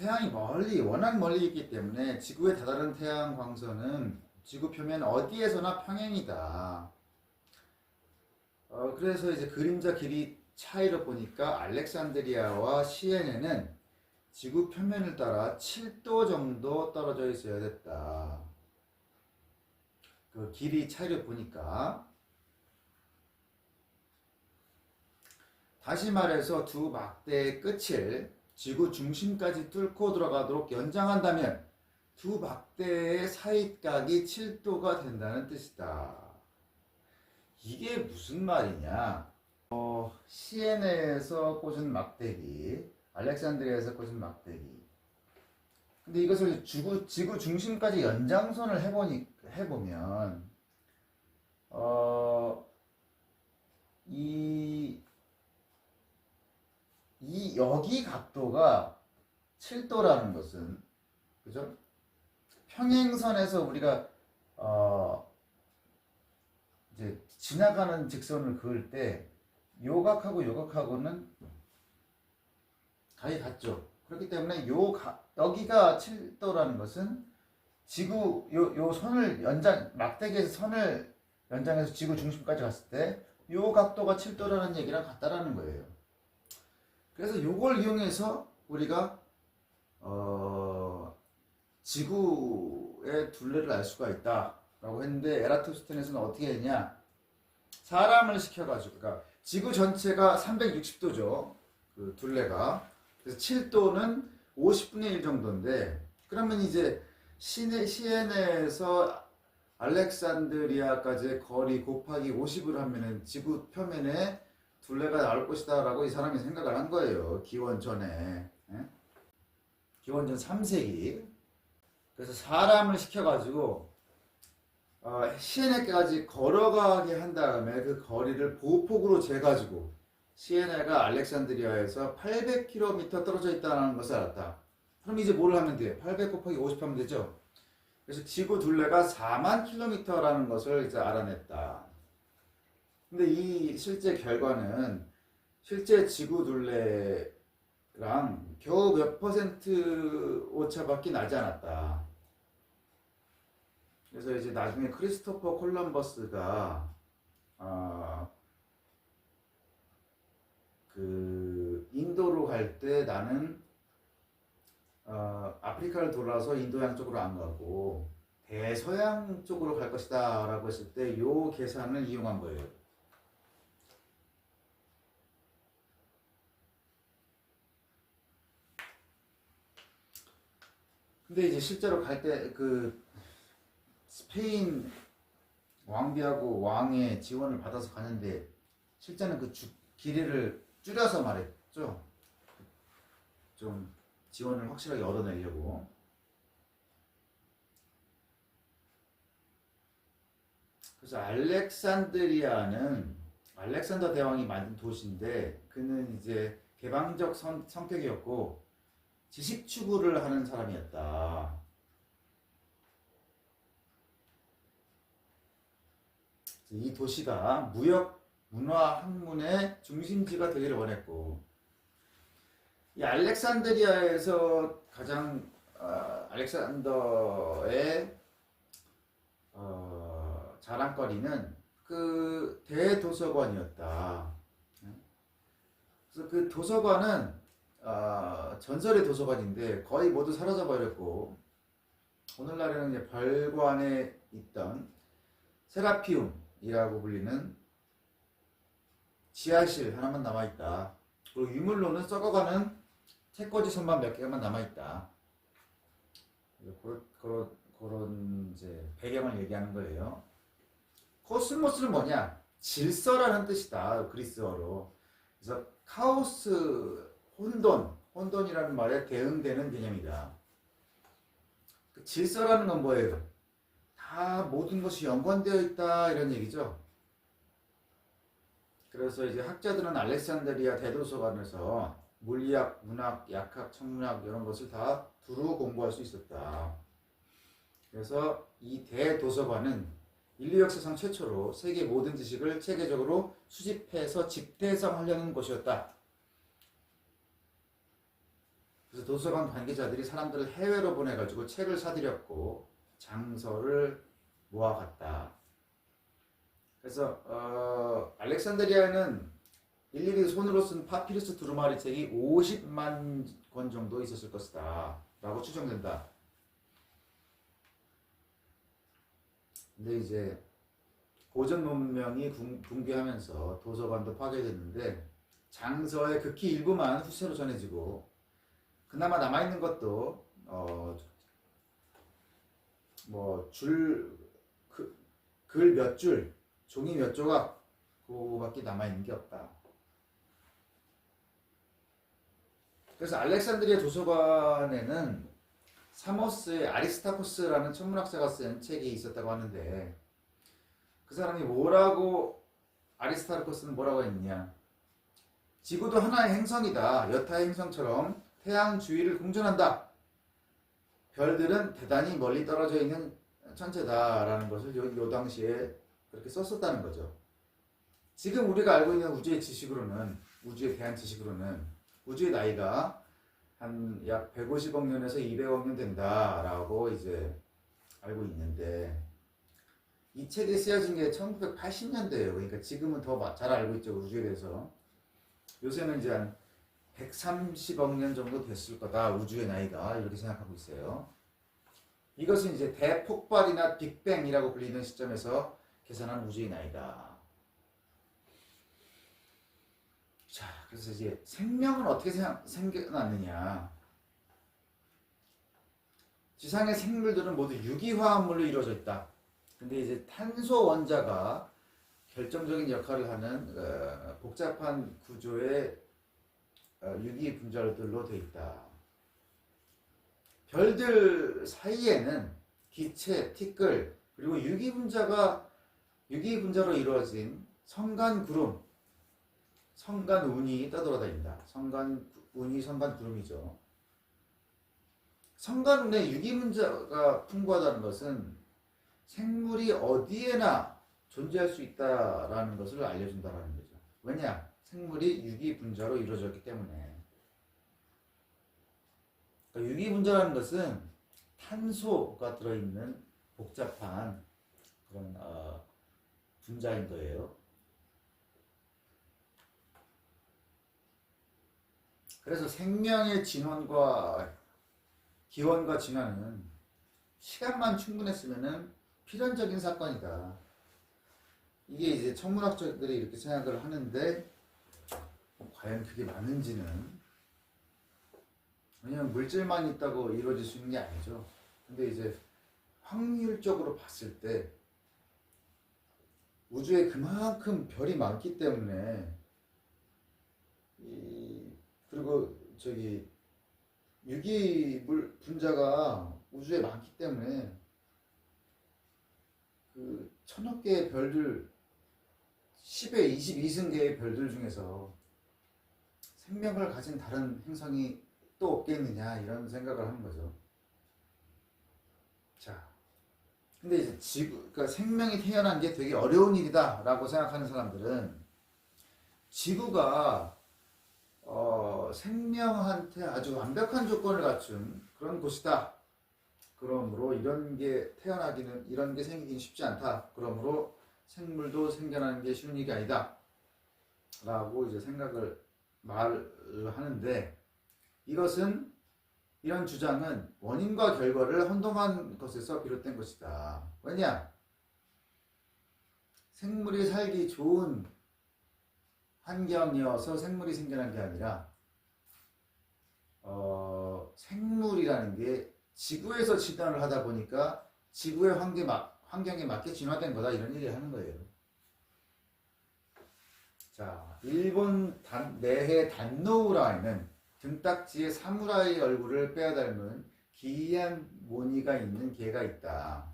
태양이 워낙 멀리 있기 때문에 지구에 다다른 태양 광선은 지구 표면 어디에서나 평행이다. 그래서 이제 그림자 길이 차이로 보니까 알렉산드리아와 시에네는 지구 표면을 따라 7도 정도 떨어져 있어야 됐다. 그 길이 차이를 보니까. 다시 말해서 두 막대의 끝을 지구 중심까지 뚫고 들어가도록 연장한다면 두 막대의 사이각이 7도가 된다는 뜻이다. 이게 무슨 말이냐? 시에네에서 꽂은 막대기, 알렉산드리아에서 꽂은 막대기. 근데 이것을 지구 중심까지 연장선을 해보면, 여기 각도가 7도라는 것은, 그죠? 평행선에서 우리가, 이제 지나가는 직선을 그을 때, 요각하고 요각하고는 각이 같죠. 그렇기 때문에 여기가 7도라는 것은 요 선을 막대기에서 선을 연장해서 지구 중심까지 갔을 때 요 각도가 7도라는 얘기랑 같다라는 거예요. 그래서 요걸 이용해서 우리가 지구의 둘레를 알 수가 있다라고 했는데, 에라토스테네스는 어떻게 했냐? 사람을 시켜가지고, 그러니까 지구 전체가 360도죠. 그 둘레가. 그래서 7도는 50분의 1 정도인데, 그러면 이제 시에네에서 알렉산드리아까지의 거리 곱하기 50을 하면은 지구 표면에 둘레가 나올 것이다 라고 이 사람이 생각을 한 거예요. 기원전에. 기원전 3세기. 그래서 사람을 시켜가지고 시에네까지 걸어가게 한 다음에 그 거리를 보폭으로 재가지고 시에네가 알렉산드리아에서 800km 떨어져 있다는 것을 알았다. 그럼 이제 뭘 하면 돼요? 800 곱하기 50 하면 되죠? 그래서 지구 둘레가 4만 km라는 것을 이제 알아냈다. 근데 이 실제 결과는 실제 지구 둘레랑 겨우 몇 퍼센트 오차밖에 나지 않았다. 그래서 이제 나중에 크리스토퍼 콜럼버스가 그 인도로 갈 때 나는 아프리카를 돌아서 인도양 쪽으로 안 가고 대서양 쪽으로 갈 것이다 라고 했을 때 요 계산을 이용한 거예요. 근데 이제 실제로 갈 때 그 스페인 왕비하고 왕의 지원을 받아서 가는데 실제는 그 길이를 줄여서 말했죠. 좀 지원을 확실하게 얻어내려고. 그래서 알렉산드리아는 알렉산더 대왕이 만든 도시인데, 그는 이제 개방적 성격이었고 지식 추구를 하는 사람이었다. 이 도시가 무역, 문화, 학문의 중심지가 되기를 원했고, 이 알렉산드리아에서 가장 알렉산더의 자랑거리는 그 대도서관이었다. 그래서 그 도서관은 전설의 도서관인데 거의 모두 사라져 버렸고, 오늘날에는 이제 별관에 있던 세라피움이라고 불리는 지하실 하나만 남아있다. 그리고 유물로는 썩어가는 책꽂이 손만 몇 개만 남아있다. 그런 이제 배경을 얘기하는 거예요. 코스모스는 뭐냐? 질서라는 뜻이다. 그리스어로. 그래서 카오스, 혼돈이라는 말에 대응되는 개념이다. 그 질서라는 건 뭐예요? 다 모든 것이 연관되어 있다 이런 얘기죠. 그래서 이제 학자들은 알렉산드리아 대도서관에서 물리학, 문학, 약학, 천문학 이런 것을 다 두루 공부할 수 있었다. 그래서 이 대도서관은 인류 역사상 최초로 세계 모든 지식을 체계적으로 수집해서 집대성하려는 곳이었다. 그래서 그래서 도서관 관계자들이 사람들을 해외로 보내가지고 책을 사들였고 장서를 모아갔다. 그래서 알렉산드리아에는 일일이 손으로 쓴 파피루스 두루마리 책이 50만 권 정도 있었을 것이다 라고 추정된다. 근데 이제 고전 문명이 붕괴하면서 도서관도 파괴됐는데 장서의 극히 일부만 후세로 전해지고 그나마 남아있는 것도 글 몇 줄, 종이 몇 조각 그거밖에 남아있는 게 없다. 그래서 알렉산드리아 도서관에는 사모스의 아리스타코스라는 천문학자가 쓴 책이 있었다고 하는데 그 사람이 아리스타르코스는 뭐라고 했느냐. 지구도 하나의 행성이다. 여타의 행성처럼 태양 주위를 공전한다. 별들은 대단히 멀리 떨어져 있는 천체다라는 것을 요 당시에 그렇게 썼었다는 거죠. 지금 우리가 알고 있는 우주에 대한 지식으로는 우주의 나이가 한 약 150억 년에서 200억 년 된다라고 이제 알고 있는데 이 책이 쓰여진 게 1980년대예요. 그러니까 지금은 더 잘 알고 있죠. 우주에 대해서. 요새는 이제 한 130억 년 정도 됐을 거다. 우주의 나이가. 이렇게 생각하고 있어요. 이것은 이제 대폭발이나 빅뱅이라고 불리는 시점에서 계산한 우주의 나이다. 자, 그래서 이제 생명은 어떻게 생겨났느냐. 지상의 생물들은 모두 유기화합물로 이루어져 있다. 근데 이제 탄소 원자가 결정적인 역할을 하는 복잡한 구조의 유기 분자들로 되어 있다. 별들 사이에는 기체, 티끌, 그리고 유기 분자로 이루어진 성간운이 떠돌아다닌다. 성간구름이죠. 성간운에 유기 분자가 풍부하다는 것은 생물이 어디에나 존재할 수 있다라는 것을 알려준다는 거죠. 왜냐? 생물이 유기 분자로 이루어졌기 때문에. 그러니까 유기 분자라는 것은 탄소가 들어있는 복잡한 그런 분자인 거예요. 그래서 생명의 기원과 진화는 시간만 충분했으면은 필연적인 사건이다. 이게 이제 천문학자들이 이렇게 생각을 하는데 과연 그게 맞는지는, 왜냐면 물질만 있다고 이루어질 수 있는 게 아니죠. 근데 이제 확률적으로 봤을 때 우주에 그만큼 별이 많기 때문에 그리고 유기물 분자가 우주에 많기 때문에 그 1000억 개의 별들 10의 22승계의 별들 중에서 생명을 가진 다른 행성이 또 없겠느냐 이런 생각을 하는 거죠. 자, 근데 이제 그러니까 생명이 태어난 게 되게 어려운 일이다라고 생각하는 사람들은 지구가 생명한테 아주 완벽한 조건을 갖춘 그런 곳이다. 그러므로 이런 게 생기긴 쉽지 않다. 그러므로 생물도 생겨나는 게 쉬운 일이 아니다. 라고 이제 말을 하는데, 이런 주장은 원인과 결과를 혼동한 것에서 비롯된 것이다. 왜냐? 생물이 살기 좋은 환경이어서 생물이 생겨난 게 아니라 생물이라는 게 지구에서 진화를 하다 보니까 지구의 환경에 맞게 진화된 거다, 이런 얘기를 하는 거예요. 자, 일본 내해 단노우라에는 등딱지에 사무라이 얼굴을 빼앗닮은 기이한 무늬가 있는 개가 있다.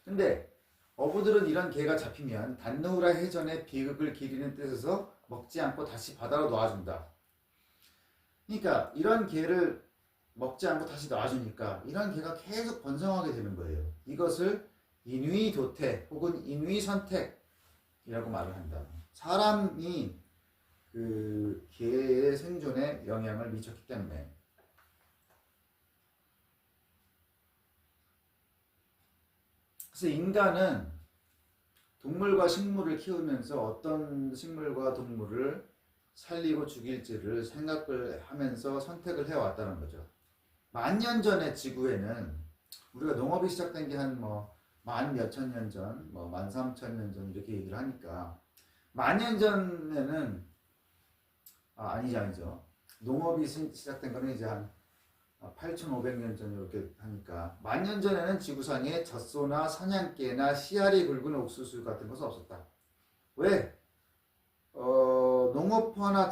근데 어부들은 이런 개가 잡히면 단노우라 해전의 비극을 기리는 뜻에서 먹지 않고 다시 바다로 놔준다. 그러니까 이런 개를 먹지 않고 다시 놔주니까 이런 개가 계속 번성하게 되는 거예요. 이것을 인위 도태 혹은 인위 선택이라고 말을 한다. 사람이 그 개의 생존에 영향을 미쳤기 때문에. 그래서 인간은 동물과 식물을 키우면서 어떤 식물과 동물을 살리고 죽일지를 생각을 하면서 선택을 해왔다는 거죠. 만년 전에 지구에는 우리가 농업이 시작된 게 한 뭐 만 몇천 년 전, 뭐 만 삼천 년 전 이렇게 얘기를 하니까 만년 전에는 아니죠. 농업이 시작된 거는 이제 한 8,500년 전 이렇게 하니까 만년 전에는 지구상에 젖소나 사냥개나 씨알이 굵은 옥수수 같은 것은 없었다. 왜? 농업화나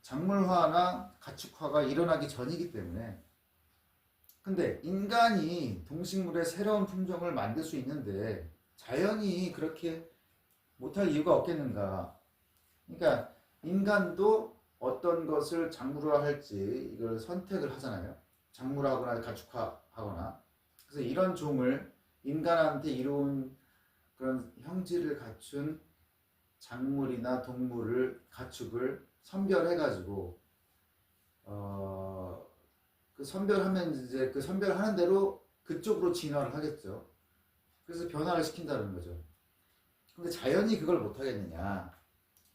작물화나 가축화가 일어나기 전이기 때문에. 근데 인간이 동식물의 새로운 품종을 만들 수 있는데 자연이 그렇게 못할 이유가 없겠는가? 그러니까 인간도 어떤 것을 작물화할지 이걸 선택을 하잖아요. 작물화하거나 가축화하거나. 그래서 이런 종을 인간한테 이로운 그런 형질을 갖춘 작물이나 동물을 가축을 선별해가지고 그 선별하면 이제 그 선별하는 대로 그쪽으로 진화를 하겠죠. 그래서 변화를 시킨다는 거죠. 근데 자연이 그걸 못하겠느냐?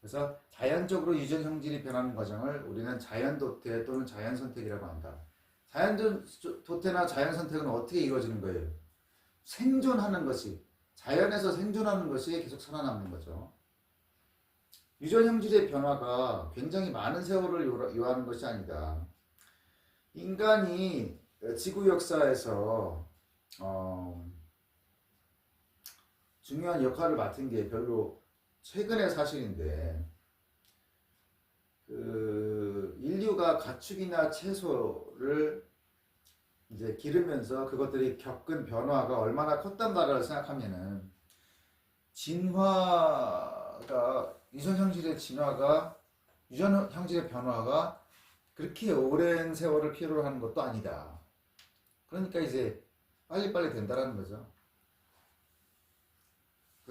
그래서 자연적으로 유전 형질이 변하는 과정을 우리는 자연도태 또는 자연선택이라고 한다. 자연도태나 자연선택은 어떻게 이루어지는 거예요? 생존하는 것이, 자연에서 생존하는 것이 계속 살아남는 거죠. 유전 형질의 변화가 굉장히 많은 세월을 요하는 것이 아니다. 인간이 지구 역사에서 중요한 역할을 맡은 게 별로 최근의 사실인데, 그 인류가 가축이나 채소를 이제 기르면서 그것들이 겪은 변화가 얼마나 컸단가를 생각하면은 유전 형질의 변화가 그렇게 오랜 세월을 필요로 하는 것도 아니다. 그러니까 이제 빨리빨리 된다라는 거죠.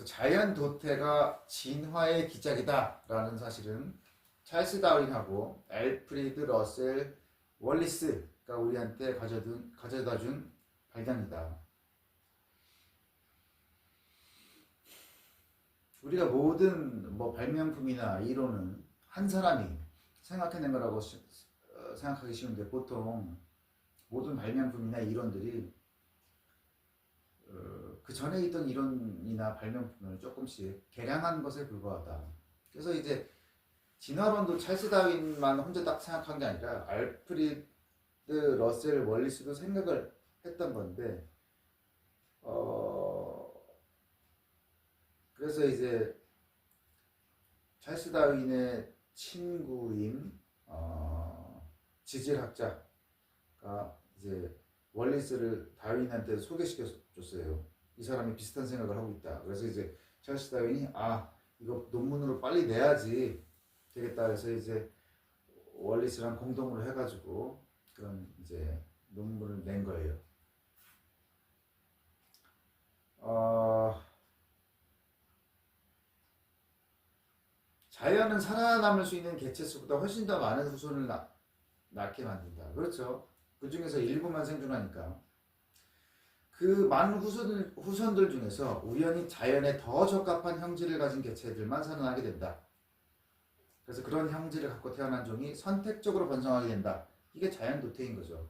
자연 도태가 진화의 기작이다라는 사실은 찰스 다윈하고 알프리드 러셀 월리스가 우리한테 가져다준 발견이다. 우리가 모든 뭐 발명품이나 이론은 한 사람이 생각해낸 거라고 생각하기 쉬운데, 보통 모든 발명품이나 이론들이 그 전에 있던 이론이나 발명품을 조금씩 개량한 것에 불과하다. 그래서 이제 진화론도 찰스 다윈만 혼자 딱 생각한 게 아니라 알프리드 러셀 월리스도 생각을 했던 건데, 그래서 이제 찰스 다윈의 친구인 지질학자가 이제 월리스를 다윈한테 소개시켜 줬어요. 이 사람이 비슷한 생각을 하고 있다. 그래서 이제 찰스 다윈이 이거 논문으로 빨리 내야지 되겠다. 그래서 이제 월리스랑 공동으로 해가지고 그런 이제 논문을 낸 거예요. 자연은 살아남을 수 있는 개체 수보다 훨씬 더 많은 후손을 낳게 만든다. 그렇죠. 그 중에서 일부만 생존하니까. 그 많은 후손들 중에서 우연히 자연에 더 적합한 형질을 가진 개체들만 살아나게 된다. 그래서 그런 형질을 갖고 태어난 종이 선택적으로 번성하게 된다. 이게 자연 도태인 거죠.